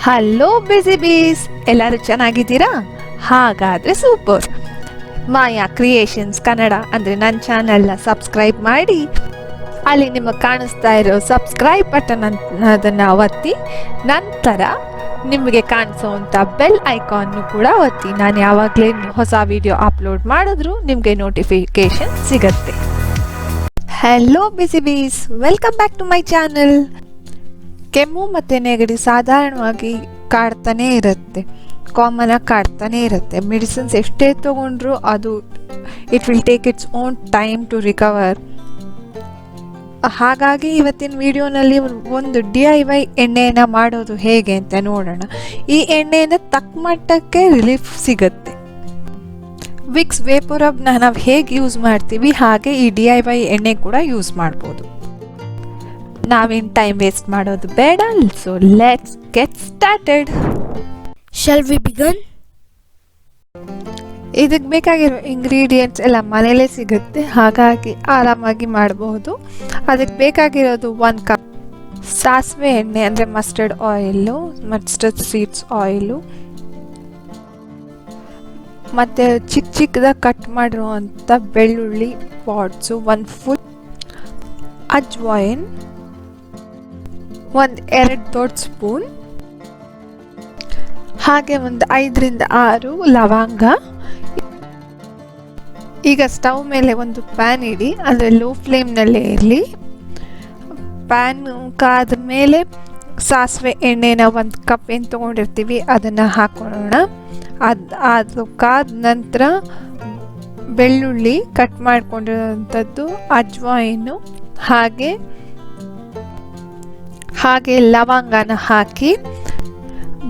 Hello busy ಬೀಸ್, ಎಲ್ಲರೂ ಚೆನ್ನಾಗಿದ್ದೀರಾ? ಹಾಗಾದರೆ ಸೂಪರ್. ಮಾಯಾ ಕ್ರಿಯೇಷನ್ಸ್ ಕನ್ನಡ ಅಂದರೆ ನನ್ನ ಚಾನಲ್ನ ಸಬ್ಸ್ಕ್ರೈಬ್ ಮಾಡಿ, ಅಲ್ಲಿ ನಿಮಗೆ ಕಾಣಿಸ್ತಾ ಇರೋ ಸಬ್ಸ್ಕ್ರೈಬ್ ಬಟನ್ ಅದನ್ನು ಒತ್ತಿ, ನಂತರ ನಿಮಗೆ ಕಾಣಿಸೋವಂಥ ಬೆಲ್ ಐಕಾನ್ನು ಕೂಡ ಒತ್ತಿ. ನಾನು ಯಾವಾಗಲೇ ಹೊಸ ವಿಡಿಯೋ ಅಪ್ಲೋಡ್ ಮಾಡಿದ್ರೂ ನಿಮಗೆ ನೋಟಿಫಿಕೇಶನ್ ಸಿಗುತ್ತೆ. Hello busy bees, welcome back to my channel. ಕೆಮ್ಮು ಮತ್ತು ನೆಗಡಿ ಸಾಧಾರಣವಾಗಿ ಕಾಡ್ತಾನೇ ಇರುತ್ತೆ, ಕಾಮನ್ ಆಗಿ ಕಾಡ್ತಾನೇ ಇರುತ್ತೆ. ಮೆಡಿಸಿನ್ಸ್ ಎಷ್ಟೇ ತೊಗೊಂಡ್ರೂ ಅದು it will take its own time to recover. ಹಾಗಾಗಿ ಇವತ್ತಿನ ವಿಡಿಯೋನಲ್ಲಿ ಒಂದು DIY ಎಣ್ಣೆಯನ್ನು ಮಾಡೋದು ಹೇಗೆ ಅಂತ ನೋಡೋಣ. ಈ ಎಣ್ಣೆಯಿಂದ ತಕ್ಕ ಮಟ್ಟಕ್ಕೆ ರಿಲೀಫ್ ಸಿಗುತ್ತೆ. ವಿಕ್ಸ್ ವೇಪೋರಬ್ನ ನಾವು ಹೇಗೆ ಯೂಸ್ ಮಾಡ್ತೀವಿ ಹಾಗೆ ಈ DIY ಎಣ್ಣೆ ಕೂಡ ಯೂಸ್ ಮಾಡ್ಬೋದು. ನಾವೇನು ಟೈಮ್ ವೇಸ್ಟ್ ಮಾಡೋದು ಬೇಡ. So let's get started. Shall we begin? ಇದಕ್ಕೆ ಬೇಕಾಗಿರೋ ಇಂಗ್ರೀಡಿಯೆಂಟ್ಸ್ ಎಲ್ಲ ಮನೇಲೇ ಸಿಗುತ್ತೆ, ಹಾಗಾಗಿ ಆರಾಮಾಗಿ ಮಾಡಬಹುದು. ಅದಕ್ಕೆ ಬೇಕಾಗಿರೋದು 1 ಕಪ್ ಸಾಸಿವೆ ಎಣ್ಣೆ ಅಂದರೆ mustard oil, mustard seeds oil, ಮತ್ತು ಚಿಕ್ಕದಾಗಿ ಕಟ್ ಮಾಡಿರುವಂಥ ಬೆಳ್ಳುಳ್ಳಿ ಪಾಟ್ಸು, 1 ಫುಲ್ ಅಜ್ವಾಯಿನ್, 2 ದೊಡ್ಡ ಸ್ಪೂನ್, ಹಾಗೆ 5 ರಿಂದ 6 ಲವಂಗ. ಈಗ ಸ್ಟವ್ ಮೇಲೆ ಒಂದು ಪ್ಯಾನ್ ಇಡಿ, ಅಂದರೆ ಲೋ ಫ್ಲೇಮ್ನಲ್ಲೇ ಇರಲಿ. ಪ್ಯಾನ್ ಕಾದ ಮೇಲೆ ಸಾಸಿವೆ ಎಣ್ಣೆನ 1 ಕಪ್ ಏನು ತೊಗೊಂಡಿರ್ತೀವಿ ಅದನ್ನು ಹಾಕೊಳ್ಳೋಣ. ಅದು ಕಾದ ನಂತರ ಬೆಳ್ಳುಳ್ಳಿ ಕಟ್ ಮಾಡ್ಕೊಂಡಿರೋಂಥದ್ದು, ಅಜ್ವಾಯಿನು ಹಾಗೆ ಲವಂಗನ ಹಾಕಿ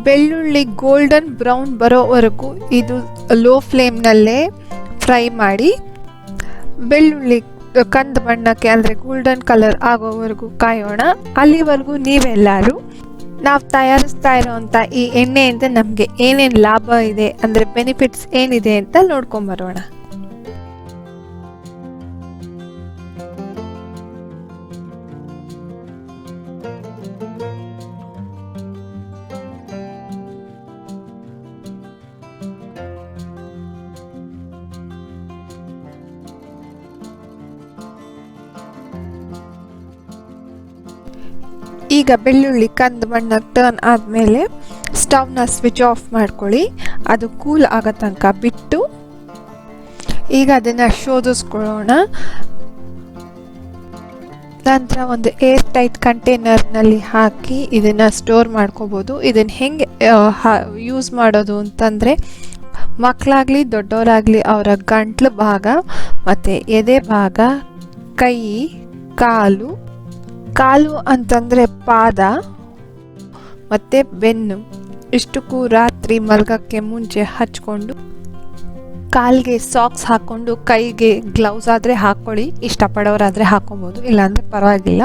ಬೆಳ್ಳುಳ್ಳಿ ಗೋಲ್ಡನ್ ಬ್ರೌನ್ ಬರೋವರೆಗೂ ಇದು ಲೋ ಫ್ಲೇಮ್ನಲ್ಲೇ ಫ್ರೈ ಮಾಡಿ. ಬೆಳ್ಳುಳ್ಳಿ ಕಂದು ಬಣ್ಣಕ್ಕೆ ಅಂದರೆ ಗೋಲ್ಡನ್ ಕಲರ್ ಆಗೋವರೆಗೂ ಕಾಯೋಣ. ಅಲ್ಲಿವರೆಗೂ ನೀವೆಲ್ಲರೂ ನಾವು ತಯಾರಿಸ್ತಾ ಇರೋವಂಥ ಈ ಎಣ್ಣೆಯಿಂದ ನಮಗೆ ಏನೇನು ಲಾಭ ಇದೆ ಅಂದರೆ ಬೆನಿಫಿಟ್ಸ್ ಏನಿದೆ ಅಂತ ನೋಡ್ಕೊಂಬರೋಣ. ಈಗ ಬೆಳ್ಳುಳ್ಳಿ ಕಂದು ಬಣ್ಣಕ್ಕೆ ಟರ್ನ್ ಆದಮೇಲೆ ಸ್ಟವ್ನ ಸ್ವಿಚ್ ಆಫ್ ಮಾಡ್ಕೊಳ್ಳಿ. ಅದು ಕೂಲ್ ಆಗೋ ತನಕ ಬಿಟ್ಟು ಈಗ ಅದನ್ನು ಶೋಧಿಸ್ಕೊಳ್ಳೋಣ. ನಂತರ ಒಂದು ಏರ್ ಟೈಟ್ ಕಂಟೈನರ್ನಲ್ಲಿ ಹಾಕಿ ಇದನ್ನು ಸ್ಟೋರ್ ಮಾಡ್ಕೋಬೋದು. ಇದನ್ನು ಹೆಂಗೆ ಯೂಸ್ ಮಾಡೋದು ಅಂತಂದರೆ, ಮಕ್ಕಳಾಗಲಿ ದೊಡ್ಡವರಾಗಲಿ ಅವರ ಗಂಟ್ಲು ಭಾಗ ಮತ್ತು ಎದೆ ಭಾಗ, ಕೈ, ಕಾಲು ಅಂತಂದರೆ ಪಾದ ಮತ್ತು ಬೆನ್ನು, ಇಷ್ಟಕ್ಕೂ ರಾತ್ರಿ ಮಲಗಕ್ಕೆ ಮುಂಚೆ ಹಚ್ಕೊಂಡು, ಕಾಲಿಗೆ ಸಾಕ್ಸ್ ಹಾಕ್ಕೊಂಡು, ಕೈಗೆ ಗ್ಲೌಸ್ ಆದರೆ ಹಾಕ್ಕೊಳ್ಳಿ, ಇಷ್ಟಪಡೋರಾದರೆ ಹಾಕ್ಕೊಬೋದು, ಇಲ್ಲಾಂದರೆ ಪರವಾಗಿಲ್ಲ.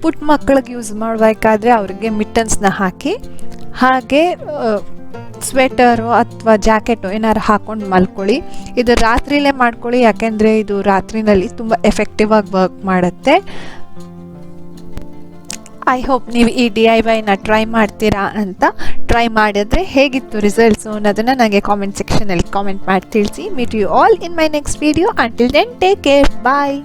ಪುಟ್ಟ ಮಕ್ಕಳಿಗೆ ಯೂಸ್ ಮಾಡಬೇಕಾದ್ರೆ ಅವ್ರಿಗೆ ಮಿಟ್ಟನ್ಸ್ನ ಹಾಕಿ, ಹಾಗೆ ಸ್ವೆಟರು ಅಥವಾ ಜಾಕೆಟು ಏನಾರು ಹಾಕ್ಕೊಂಡು ಮಲ್ಕೊಳ್ಳಿ. ಇದು ರಾತ್ರಿಲೇ ಮಾಡ್ಕೊಳ್ಳಿ, ಯಾಕೆಂದರೆ ಇದು ರಾತ್ರಿನಲ್ಲಿ ತುಂಬ ಎಫೆಕ್ಟಿವ್ ಆಗಿ ವರ್ಕ್ ಮಾಡುತ್ತೆ. ಐ ಹೋಪ್ ನೀವು ಈ DIYನ ಟ್ರೈ ಮಾಡ್ತೀರಾ ಅಂತ. ಟ್ರೈ ಮಾಡಿದ್ರೆ ಹೇಗಿತ್ತು ರಿಸಲ್ಟ್ಸು ಅನ್ನೋದನ್ನು ನನಗೆ ಕಾಮೆಂಟ್ ಸೆಕ್ಷನಲ್ಲಿ ಕಾಮೆಂಟ್ ಮಾಡಿ ತಿಳಿಸಿ. Meet you all in my next video. Until then take care, bye.